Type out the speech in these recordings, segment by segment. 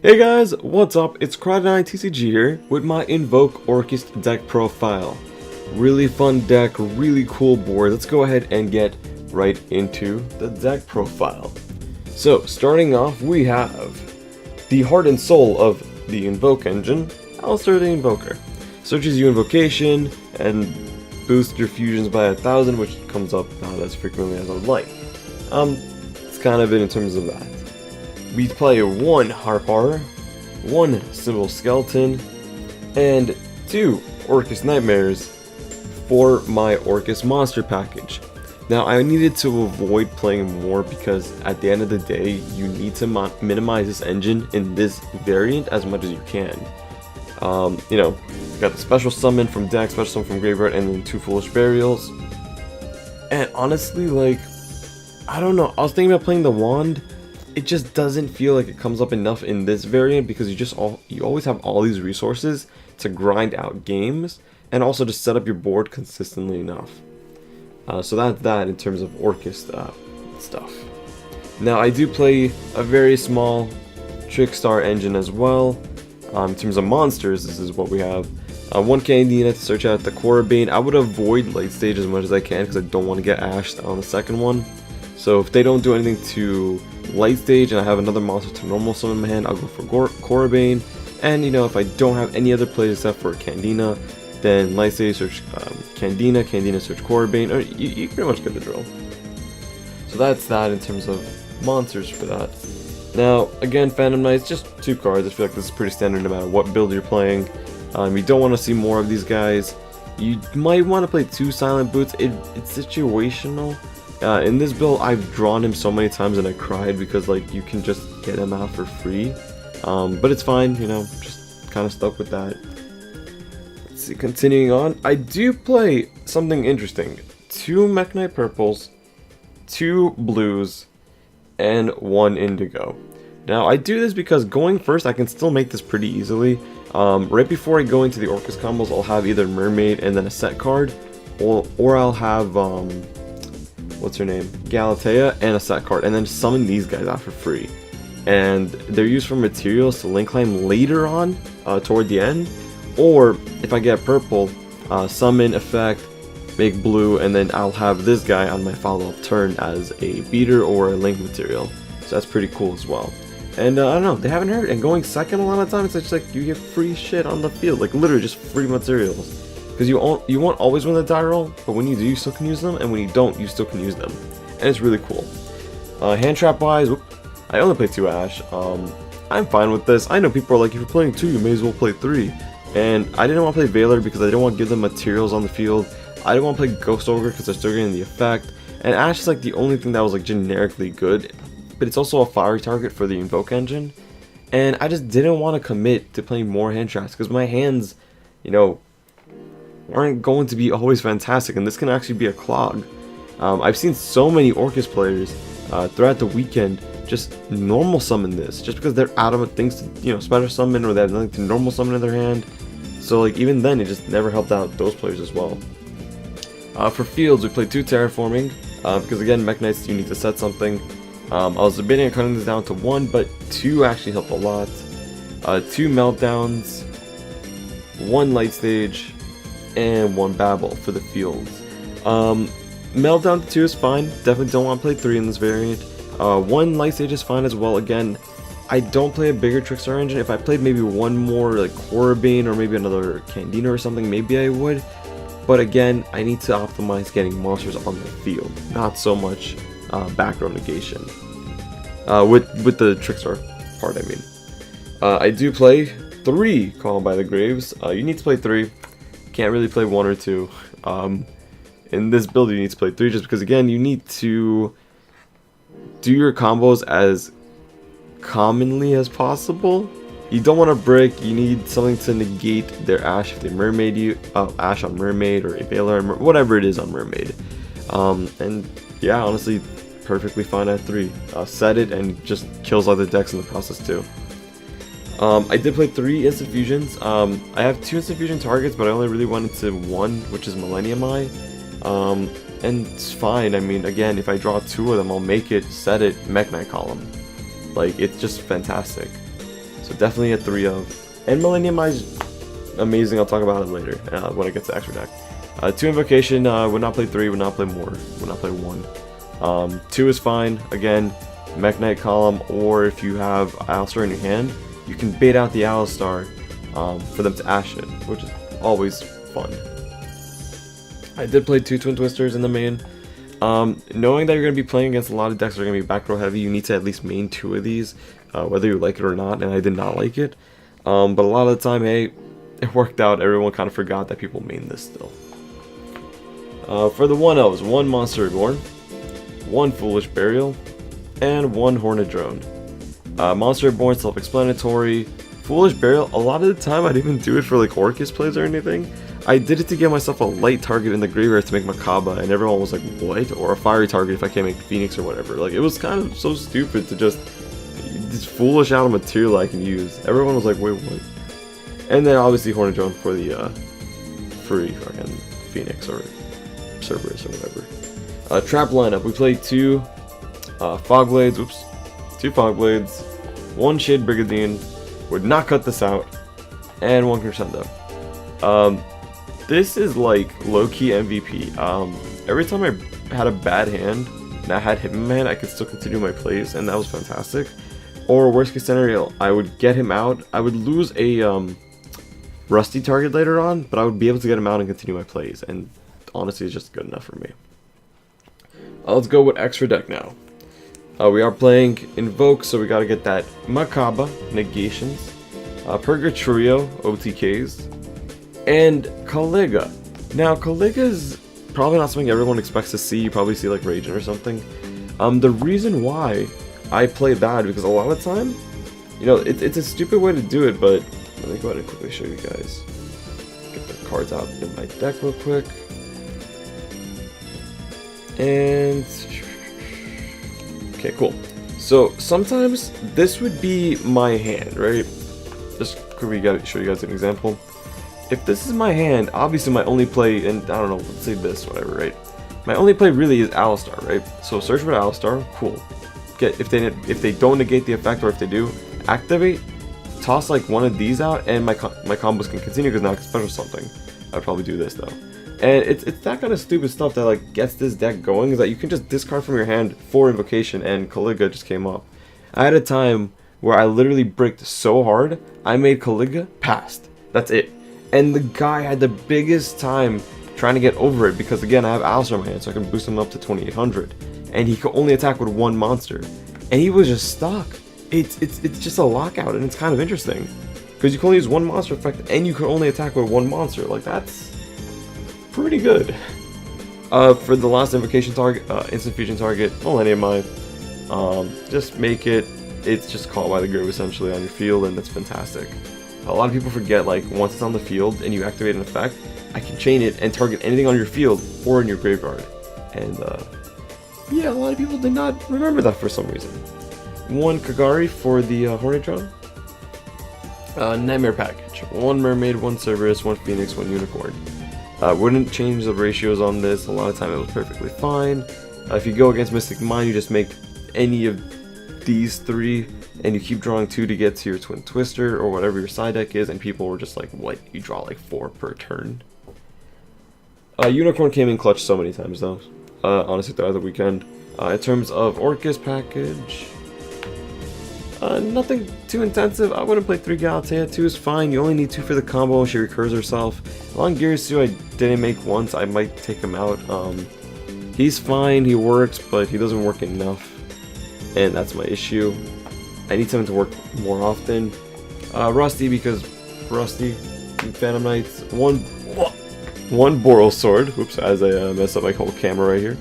Hey guys, what's up? It's Crowd9TCG here with my INVOKE ORCUST deck profile. Really fun deck, really cool board. Let's go ahead and get right into the deck profile. So, starting off, we have the heart and soul of the Invoke engine, Alistair the Invoker. Searches you invocation and boosts your fusions by 1,000, which comes up not as frequently as I would like. It's kind of it in terms of that. We play 1 Harp Horror, 1 Symbol Skeleton, and 2 Orcus Nightmares for my Orcus monster package. Now I needed to avoid playing more because at the end of the day you need to minimize this engine in this variant as much as you can. You got the special summon from deck, special summon from graveyard, and then 2 Foolish Burials. And honestly, like, I don't know, I was thinking about playing the wand. It just doesn't feel like it comes up enough in this variant because you always have all these resources to grind out games and also to set up your board consistently enough. So that's that in terms of Orcus stuff. Now I do play a very small Trickstar engine as well. In terms of monsters, this is what we have. 1 Candina to search out the Korribane. I would avoid late stage as much as I can because I don't want to get ashed on the second one. So if they don't do anything to light stage and I have another monster to normal summon in my hand, I'll go for Korribane. And if I don't have any other plays except for Candina, then light stage search Candina search Korribane, or you pretty much get the drill. So that's that in terms of monsters for that. Now again, Phantom Knights, just 2 cards. I feel like this is pretty standard no matter what build you're playing. You don't want to see more of these guys. You might want to play 2 Silent Boots. It's situational. In this build, I've drawn him so many times and I cried because like you can just get him out for free. But it's fine, just kind of stuck with that. Let's see, continuing on, I do play something interesting. 2 Mech Knight purples, 2 blues, and 1 indigo. Now I do this because going first, I can still make this pretty easily. Right before I go into the Orcus combos, I'll have either Mermaid and then a set card, or I'll have what's her name, Galatea, and a set card, and then summon these guys out for free. And they're used for materials to link climb later on, toward the end, or if I get purple, summon effect, make blue, and then I'll have this guy on my follow-up turn as a beater or a link material. So that's pretty cool as well. And I don't know, they haven't heard, and going second a lot of times, it's like you get free shit on the field, like literally just free materials. Because you won't always win the die roll, but when you do, you still can use them, and when you don't, you still can use them. And it's really cool. Hand trap wise, I only play 2 Ash. I'm fine with this. I know people are like, if you're playing 2, you may as well play 3. And I didn't want to play Veiler because I didn't want to give them materials on the field. I didn't want to play Ghost Ogre because they're still getting the effect. And Ash is like the only thing that was like generically good, but it's also a fiery target for the Invoke engine. And I just didn't want to commit to playing more hand traps because my hands, aren't going to be always fantastic, and this can actually be a clog. I've seen so many Orcus players throughout the weekend just normal summon this, just because they're out of things to special summon, or they have nothing to normal summon in their hand. So like even then, it just never helped out those players as well. For fields, we played 2 Terraforming because again, Mech Knights, you need to set something. I was debating on cutting this down to 1, but 2 actually helped a lot. 2 Meltdowns, 1 Light Stage, and 1 Babel for the fields. Meltdown to 2 is fine. Definitely don't want to play 3 in this variant. 1 Light Stage is fine as well. Again, I don't play a bigger Trickstar engine. If I played maybe 1 more like Korribane or maybe another Candina or something, maybe I would. But again, I need to optimize getting monsters on the field, not so much back row negation. With the Trickstar part, I mean. I do play 3 Call by the Graves. You need to play 3. Can't really play 1 or 2. In this build, you need to play 3 just because, again, you need to do your combos as commonly as possible. You don't want to break. You need something to negate their Ash if they Mermaid you. Ash on Mermaid, or a Veiler, whatever it is on Mermaid. And yeah, honestly, perfectly fine at 3. Set it and just kills other decks in the process too. I did play 3 Instant Fusions. I have 2 Instant Fusion targets, but I only really went into 1, which is Millennium Eye. And it's fine. I mean, again, if I draw 2 of them, I'll make it, set it, Mech Knight column. Like, it's just fantastic. So definitely a 3 of. And Millennium Eye is amazing. I'll talk about it later when I get to extra deck. 2 Invocation, would not play 3, would not play more, would not play 1. 2 is fine. Again, Mech Knight column, or if you have Alistar in your hand, you can bait out the Alistar for them to Ash it, which is always fun. I did play 2 Twin Twisters in the main. Knowing that you're going to be playing against a lot of decks that are going to be back row heavy, you need to at least main 2 of these, whether you like it or not, and I did not like it. But a lot of the time, hey, it worked out. Everyone kind of forgot that people main this still. For the 1-0s, 1 Monster Reborn, 1 Foolish Burial, and 1 Hornet Drone. Monster Reborn, self-explanatory. Foolish Burial, a lot of the time I didn't even do it for like Orcust plays or anything. I did it to get myself a light target in the graveyard to make Makaba, and everyone was like, what? Or a fiery target if I can't make Phoenix or whatever. Like, it was kind of so stupid to just foolish out a material I can use. Everyone was like, wait, what? And then obviously Hornet Drone for the free fucking Phoenix or Cerberus or whatever. Trap lineup, we played 2 Fog Blades, 2 Fog Blades, 1 Shade Brigandine, would not cut this out, and 1 Crescendo. This is like low-key MVP. Every time I had a bad hand and I had him in my hand, I could still continue my plays, and that was fantastic. Or worst case scenario, I would get him out. I would lose a rusty target later on, but I would be able to get him out and continue my plays, and honestly, it's just good enough for me. Let's go with extra deck now. We are playing Invoke, so we gotta get that Makaba, Negations, Purgatorio, OTKs, and Caliga. Now, Caliga is probably not something everyone expects to see. You probably see like Raging or something. The reason why I play that, because a lot of the time, you know, it's a stupid way to do it, but let me go ahead and quickly show you guys. Get the cards out in my deck real quick. And okay, cool. So sometimes this would be my hand, right? Just quickly gotta show you guys an example. If this is my hand, obviously my only play, and I don't know, let's say this, whatever, right? My only play really is Alistar, right? So search for Alistar, cool. Get if they don't negate the effect, or if they do, activate, toss like one of these out, and my combos can continue because now I can special something. I'd probably do this though. And it's that kind of stupid stuff that like gets this deck going, is that you can just discard from your hand 4 Invocation and Caliga just came up. I had a time where I literally bricked so hard, I made Caliga passed. That's it. And the guy had the biggest time trying to get over it because again I have Alistar in my hand, so I can boost him up to 2800. And he could only attack with 1 monster. And he was just stuck. It's just a lockout, and it's kind of interesting. Because you can only use 1 monster effect and you can only attack with 1 monster. Like, that's pretty good. For the last invocation target, instant fusion target, Millennium Eye, just make it's just caught by the grove essentially on your field, and that's fantastic. A lot of people forget, like, once it's on the field and you activate an effect, I can chain it and target anything on your field or in your graveyard. And yeah, a lot of people did not remember that for some reason. 1 Kagari for the Hornet Drone. Nightmare package. 1 Mermaid, 1 Cerberus, 1 Phoenix, 1 Unicorn. Wouldn't change the ratios on this. A lot of time it was perfectly fine. If you go against Mystic Mind, you just make any of these 3 and you keep drawing 2 to get to your Twin Twister or whatever your side deck is, and people were just like, what? You draw like 4 per turn. Unicorn came in clutch so many times though, honestly throughout the weekend. In terms of Orcust package, nothing too intensive. I wouldn't play 3 Galatea. 2 is fine. You only need 2 for the combo. She recurs herself. Longirisu I didn't make once. I might take him out. He's fine. He works, but he doesn't work enough. And that's my issue. I need something to work more often. Rusty, because Rusty, Phantom Knights. One Boral Sword. Oops, as I mess up my whole camera right here.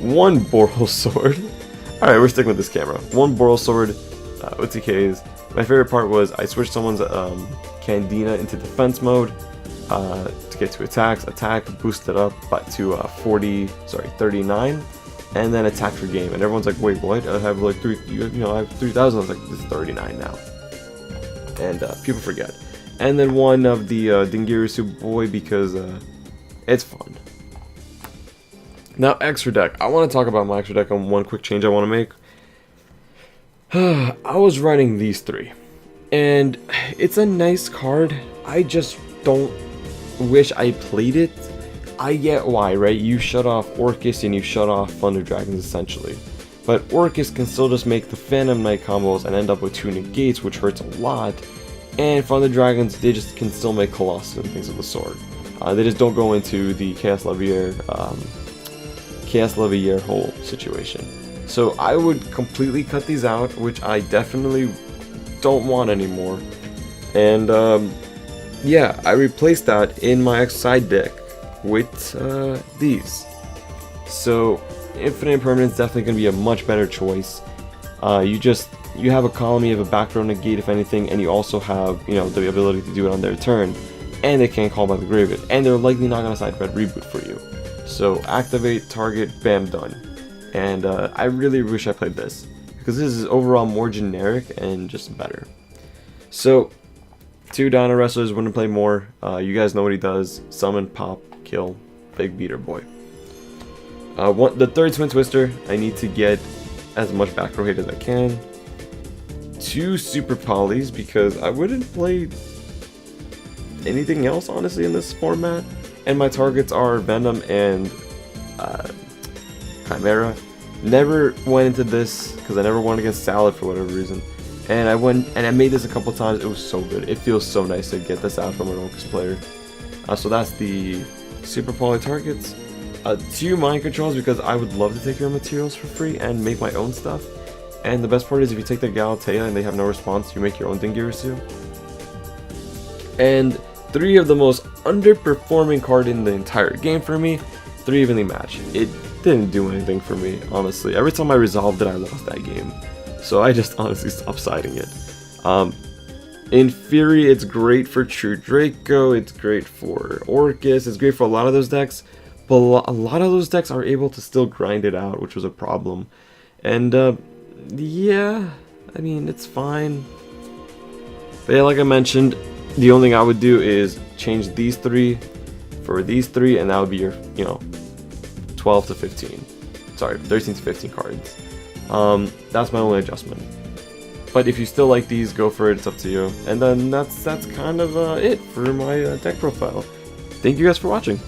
1 Boral Sword. Alright, we're sticking with this camera. 1 Boral Sword, OTKs. My favorite part was I switched someone's Candina into defense mode to get to attacks. Attack, boosted up to 39, and then attack for game. And everyone's like, wait, what? I have like I have 3,000. I was like, this is 39 now. And people forget. And then 1 of the Dingirisu Boy because it's fun. Now, extra deck. I want to talk about my extra deck on one quick change I want to make. I was running these 3. And it's a nice card. I just don't wish I played it. I get why, right? You shut off Orcust and you shut off Thunder Dragons essentially. But Orcust can still just make the Phantom Knight combos and end up with 2 negates, which hurts a lot. And Thunder Dragons, they just can still make Colossus and things of the sort. They just don't go into the Chaos Levier whole situation. So I would completely cut these out, which I definitely don't want anymore. And yeah, I replaced that in my side deck with these. So Infinite Impermanence definitely going to be a much better choice. You have a column, you have a back row negate if anything, and you also have, you know, the ability to do it on their turn, and they can't call by the graveyard, and they're likely not going to side red reboot for you. So activate, target, bam, done. And I really wish I played this, because this is overall more generic and just better. So 2 Dino Wrestlers, want to play more, you guys know what he does: summon, pop, kill, big beater boy. The 3rd Twin Twister, I need to get as much back row hit as I can. 2 Super Polys, because I wouldn't play anything else honestly in this format. And my targets are Venom and Chimera. Never went into this because I never went against Salad for whatever reason. And I went and I made this a couple times. It was so good. It feels so nice to get this out from an Orcust player. So that's the Super Poly targets. 2 Mind Controls, because I would love to take your materials for free and make my own stuff. And the best part is if you take the Galatea and they have no response, you make your own Dingirsu. And 3 of the most underperforming card in the entire game for me, 3 evenly match. It didn't do anything for me, honestly. Every time I resolved it, I lost that game. So I just honestly stopped siding it. In Fury, it's great for True Draco, it's great for Orcust, it's great for a lot of those decks. But a lot of those decks are able to still grind it out, which was a problem. And yeah, I mean, it's fine. But yeah, like I mentioned, the only thing I would do is change these 3 for these 3, and that would be your, you know, 12 to 15. Sorry, 13 to 15 cards. That's my only adjustment. But if you still like these, go for it, it's up to you. And then that's kind of it for my deck profile. Thank you guys for watching.